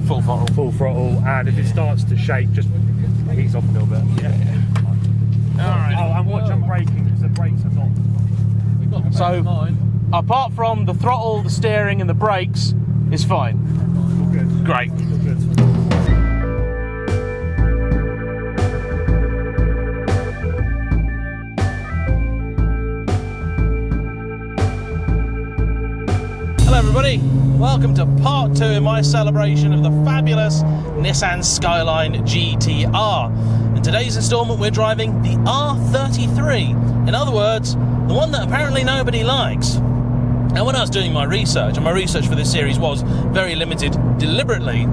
Full throttle. Full throttle, and if it starts to shake, just ease off a little bit. Yeah. Alright. Oh, and watch them braking, because the brakes are not. So, apart from the throttle, the steering, and the brakes, is fine. All good. Great. All good. Hello everybody, welcome to part 2 in my celebration of the fabulous Nissan Skyline GT-R. In today's instalment we're driving the R33, in other words, the one that apparently nobody likes. Now when I was doing my research, and my research for this series was very limited deliberately,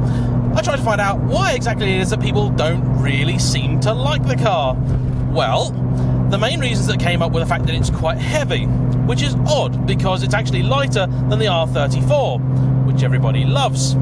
I tried to find out why exactly it is that people don't really seem to like the car. Well, the main reasons that came up were the fact that it's quite heavy, which is odd because it's actually lighter than the R34, which everybody loves.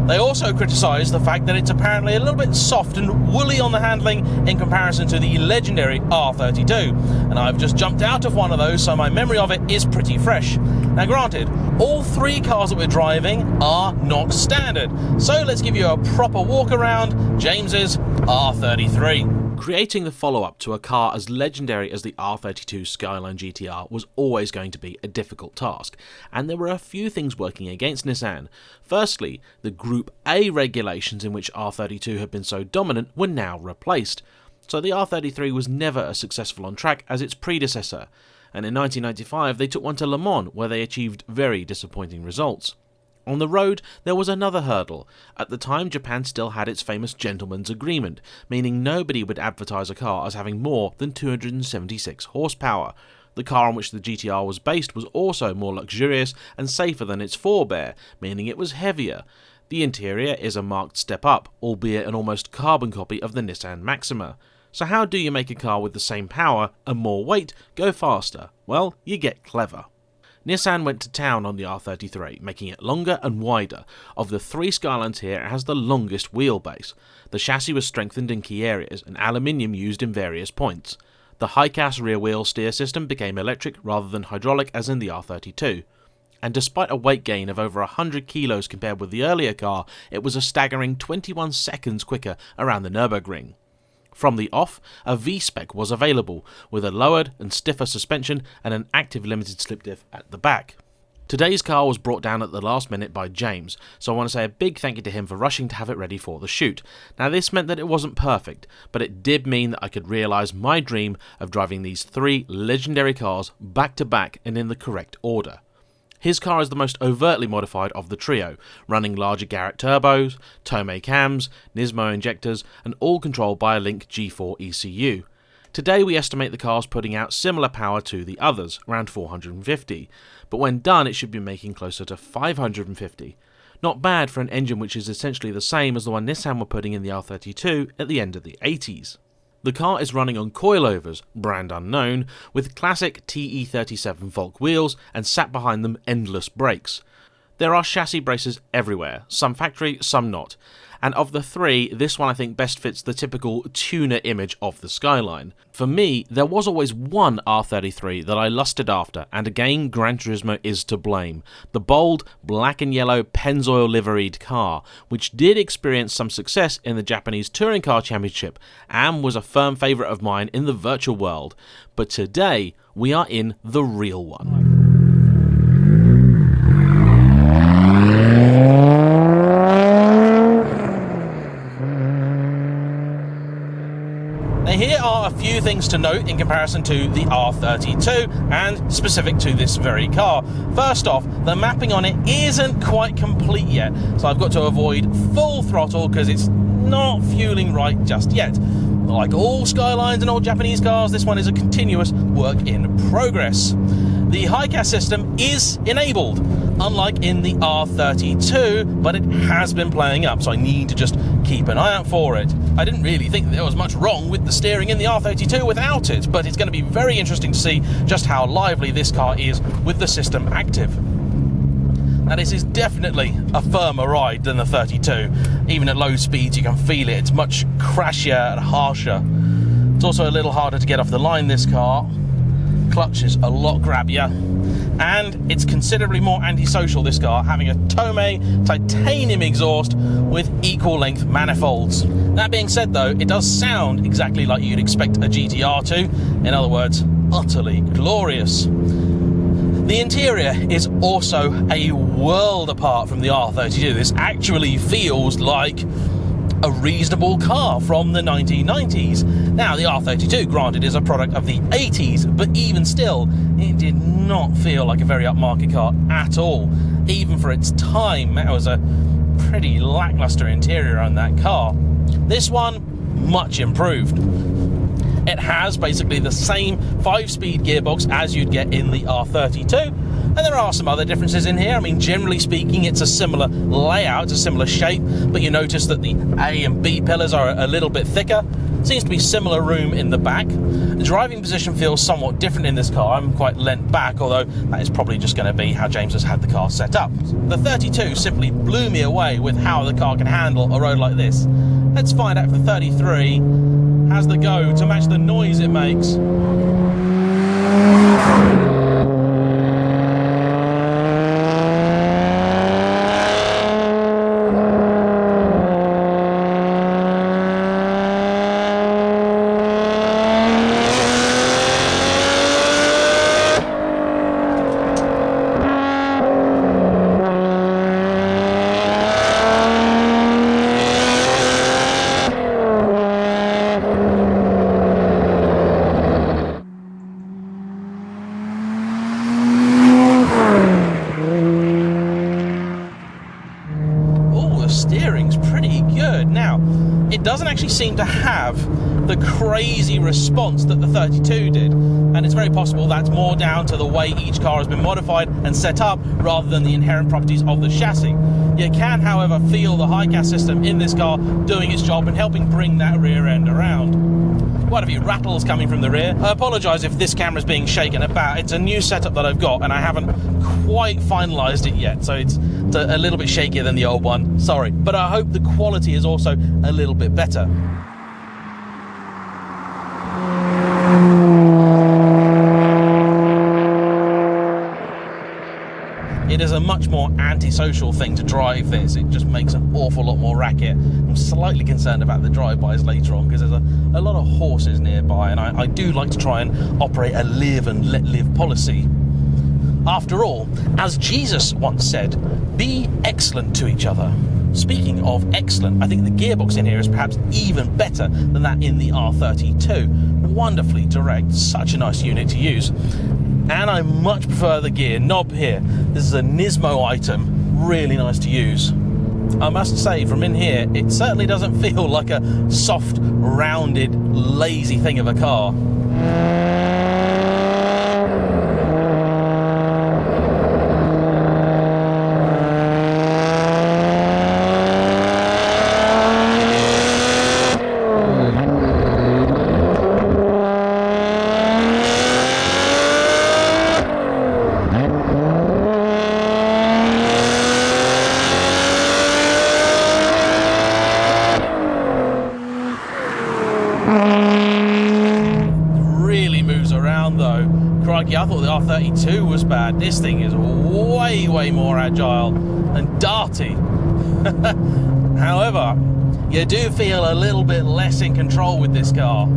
They also criticised the fact that it's apparently a little bit soft and woolly on the handling in comparison to the legendary R32, and I've just jumped out of one of those, so my memory of it is pretty fresh. Now granted, all 3 cars that we're driving are not standard, so let's give you a proper walk around James's R33. Creating the follow-up to a car as legendary as the R32 Skyline GT-R was always going to be a difficult task, and there were a few things working against Nissan. Firstly, the Group A regulations in which R32 had been so dominant were now replaced, so the R33 was never as successful on track as its predecessor, and in 1995 they took one to Le Mans where they achieved very disappointing results. On the road, there was another hurdle. At the time, Japan still had its famous gentleman's agreement, meaning nobody would advertise a car as having more than 276 horsepower. The car on which the GT-R was based was also more luxurious and safer than its forebear, meaning it was heavier. The interior is a marked step up, albeit an almost carbon copy of the Nissan Maxima. So how do you make a car with the same power and more weight go faster? Well, you get clever. Nissan went to town on the R33, making it longer and wider. Of the 3 Skylines here, it has the longest wheelbase. The chassis was strengthened in key areas and aluminium used in various points. The high-cast rear-wheel steer system became electric rather than hydraulic as in the R32. And despite a weight gain of over 100 kilos compared with the earlier car, it was a staggering 21 seconds quicker around the Nürburgring. From the off, a V-Spec was available, with a lowered and stiffer suspension and an active limited slip diff at the back. Today's car was brought down at the last minute by James, so I want to say a big thank you to him for rushing to have it ready for the shoot. Now this meant that it wasn't perfect, but it did mean that I could realise my dream of driving these 3 legendary cars back to back and in the correct order. His car is the most overtly modified of the trio, running larger Garrett turbos, Tomei cams, Nismo injectors, and all controlled by a Link G4 ECU. Today we estimate the car's putting out similar power to the others, around 450, but when done it should be making closer to 550. Not bad for an engine which is essentially the same as the one Nissan were putting in the R32 at the end of the 80s. The car is running on coilovers, brand unknown, with classic TE37 Volk wheels and sat behind them endless brakes. There are chassis braces everywhere, some factory, some not, and of the 3, this one I think best fits the typical tuner image of the Skyline. For me, there was always one R33 that I lusted after, and again Gran Turismo is to blame. The bold, black and yellow Pennzoil liveried car, which did experience some success in the Japanese Touring Car Championship, and was a firm favourite of mine in the virtual world. But today, we are in the real one. Here are a few things to note in comparison to the R32 and specific to this very car. First off, the mapping on it isn't quite complete yet, so I've got to avoid full throttle because it's not fueling right just yet. Like all Skylines and all Japanese cars, this one is a continuous work in progress. The high-cast system is enabled, unlike in the R32, but it has been playing up, so I need to just keep an eye out for it. I didn't really think there was much wrong with the steering in the R32 without it, but it's going to be very interesting to see just how lively this car is with the system active. Now this is definitely a firmer ride than the 32. Even at low speeds you can feel it, it's much crashier and harsher. It's also a little harder to get off the line, this car. Clutch is a lot grabbier. And it's considerably more antisocial, this car, having a Tome titanium exhaust with equal length manifolds. That being said though, it does sound exactly like you'd expect a GT-R to. In other words, utterly glorious. The interior is also a world apart from the R32. This actually feels like a reasonable car from the 1990s. Now, the R32, granted, is a product of the 80s, but even still, it did not feel like a very upmarket car at all. Even for its time, that was a pretty lackluster interior on that car. This one, much improved. It has basically the same 5-speed gearbox as you'd get in the R32, and there are some other differences in here. I mean, generally speaking, it's a similar layout, it's a similar shape, but you notice that the A and B pillars are a little bit thicker. Seems to be similar room in the back. The driving position feels somewhat different in this car. I'm quite leant back, although that is probably just going to be how James has had the car set up. The 32 simply blew me away with how the car can handle a road like this. Let's find out if the 33 has the go to match the noise it makes. Steering's pretty good. Now, it doesn't actually seem to have the crazy response that the 32 did, and it's very possible that's more down to the way each car has been modified and set up rather than the inherent properties of the chassis. You can, however, feel the high-gas system in this car doing its job and helping bring that rear end around. Quite a few rattles coming from the rear. I apologise if this camera's being shaken about. It's a new setup that I've got and I haven't quite finalised it yet, so it's a little bit shakier than the old one. Sorry, but I hope the quality is also a little bit better. It is a much more antisocial thing to drive this. It just makes an awful lot more racket. I'm slightly concerned about the drive-bys later on because there's a lot of horses nearby, and I do like to try and operate a live and let live policy. After all, as Jesus once said, be excellent to each other. Speaking of excellent, I think the gearbox in here is perhaps even better than that in the R32. Wonderfully direct, such a nice unit to use. And I much prefer the gear knob here. This is a Nismo item, really nice to use. I must say, from in here, it certainly doesn't feel like a soft, rounded, lazy thing of a car. Crikey, I thought the R32 was bad. This thing is way more agile and darty. However, you do feel a little bit less in control with this car.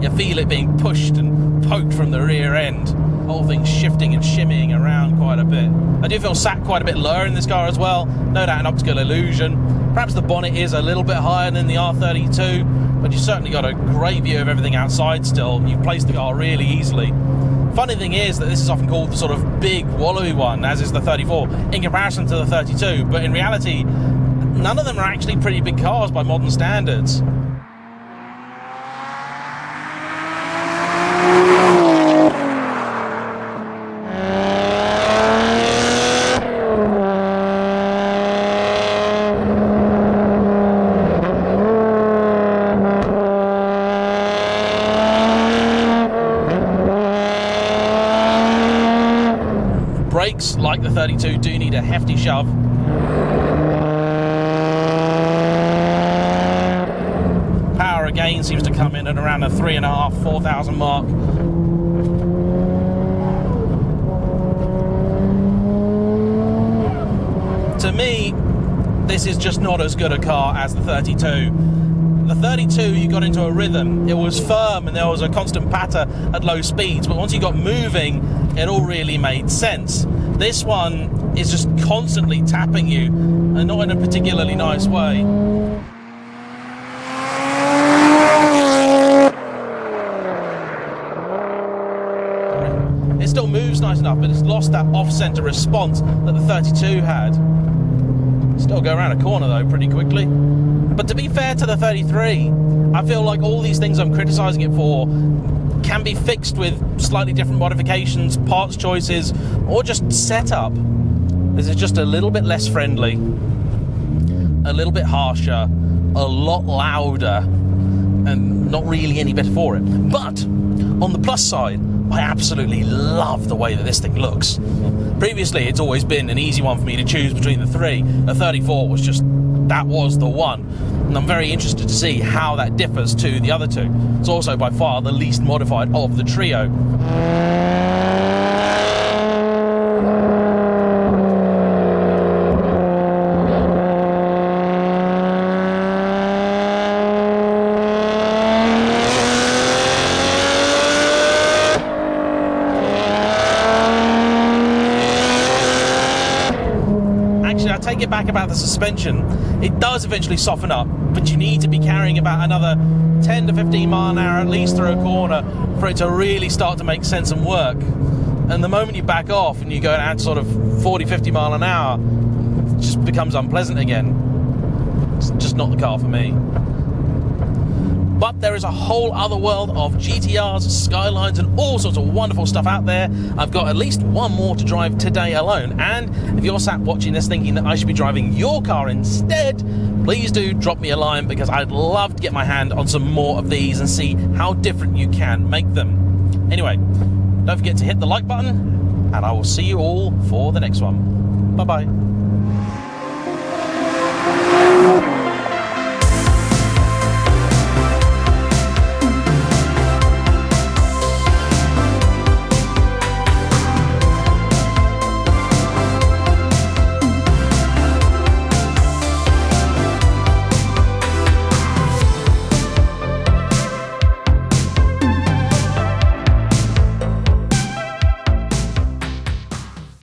You feel it being pushed and poked from the rear end. The whole thing's shifting and shimmying around quite a bit. I do feel sat quite a bit lower in this car as well. No doubt an optical illusion. Perhaps the bonnet is a little bit higher than the R32, but you've certainly got a great view of everything outside still. You've placed the car really easily. Funny thing is that this is often called the sort of big wallowy one, as is the 34, in comparison to the 32, but in reality, none of them are actually pretty big cars by modern standards. Brakes, like the 32, do need a hefty shove. Power again seems to come in at around the 3,500–4,000 mark. this is just not as good a car as the 32. The 32, you got into a rhythm. It was firm and there was a constant patter at low speeds, but once you got moving, it all really made sense. This one is just constantly tapping you, and not in a particularly nice way. It still moves nice enough, but it's lost that off-center response that the 32 had. Still go around a corner though pretty quickly. But to be fair to the 33, I feel like all these things I'm criticizing it for can be fixed with slightly different modifications, parts choices, or just setup. This is just a little bit less friendly, a little bit harsher, a lot louder, and not really any better for it. But on the plus side, I absolutely love the way that this thing looks. Previously, it's always been an easy one for me to choose between the three. The 34 was just, that was the one. And I'm very interested to see how that differs to the other two. It's also by far the least modified of the trio. Actually, I take it back about the suspension. It does eventually soften up, but you need to be carrying about another 10 to 15 mile an hour at least through a corner for it to really start to make sense and work. And the moment you back off and you go out sort of 40, 50 mile an hour, it just becomes unpleasant again. It's just not the car for me. But there is a whole other world of GTRs, Skylines, and all sorts of wonderful stuff out there. I've got at least one more to drive today alone. And if you're sat watching this thinking that I should be driving your car instead, please do drop me a line, because I'd love to get my hand on some more of these and see how different you can make them. Anyway, don't forget to hit the like button, and I will see you all for the next one. Bye-bye.